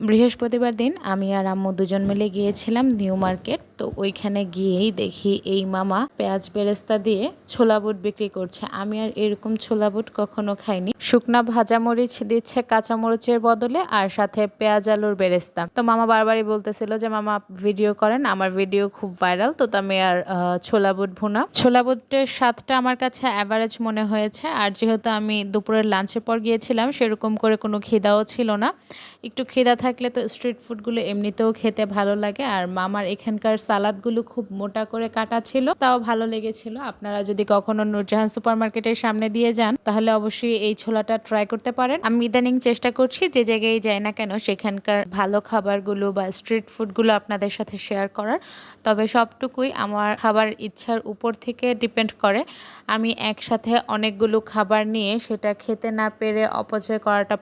বৃহস্পতিবার দিন আমি আর আম্মু দুজন মিলে গিয়েছিলাম নিউ মার্কেট। তো ওইখানে গিয়েই দেখি এই মামা পেঁয়াজ বেরেস্তা দিয়ে ছোলা বুট বিক্রি করছে। আমি আর এরকম ছোলা বুট কখনো খাইনি। শুকনা ভাজা মরিচ দিচ্ছে কাঁচা মরিচের বদলে, আর সাথে পেঁয়াজ আলুর বেরেস্তা। তো মামা বারবারই বলতেছিল যে মামা ভিডিও করেন, আমার ভিডিও খুব ভাইরাল। তো আমি আর ছোলা বুট ভুনা, ছোলা বুটের স্বাদটা আমার কাছে অ্যাভারেজ মনে হয়েছে। আর যেহেতু আমি দুপুরের লাঞ্চের পর গিয়েছিলাম, সেরকম করে কোনো খিদাও ছিল না। একটু খিদা থাকলে তো স্ট্রিট ফুডগুলো এমনিতেও খেতে ভালো লাগে। আর মামার এখানকার সালাদগুলো খুব মোটা করে কাটা ছিল, তাও ভালো লেগেছিল। আপনারা যদি কখনো নূরজাহান সুপার মার্কেটের সামনে দিয়ে যান, তাহলে অবশ্যই এই ছোলাটা ট্রাই করতে পারেন। আমি ইদানিং চেষ্টা করছি যে জায়গায় যাই না কেন সেখানকার ভালো খাবারগুলো বা স্ট্রিট ফুডগুলো আপনাদের সাথে শেয়ার করার। তবে সবটুকুই আমার খাবার ইচ্ছার উপর থেকে ডিপেন্ড করে। আমি একসাথে অনেকগুলো খাবার নিয়ে সেটা খেতে না পেরে অপচয় করাটা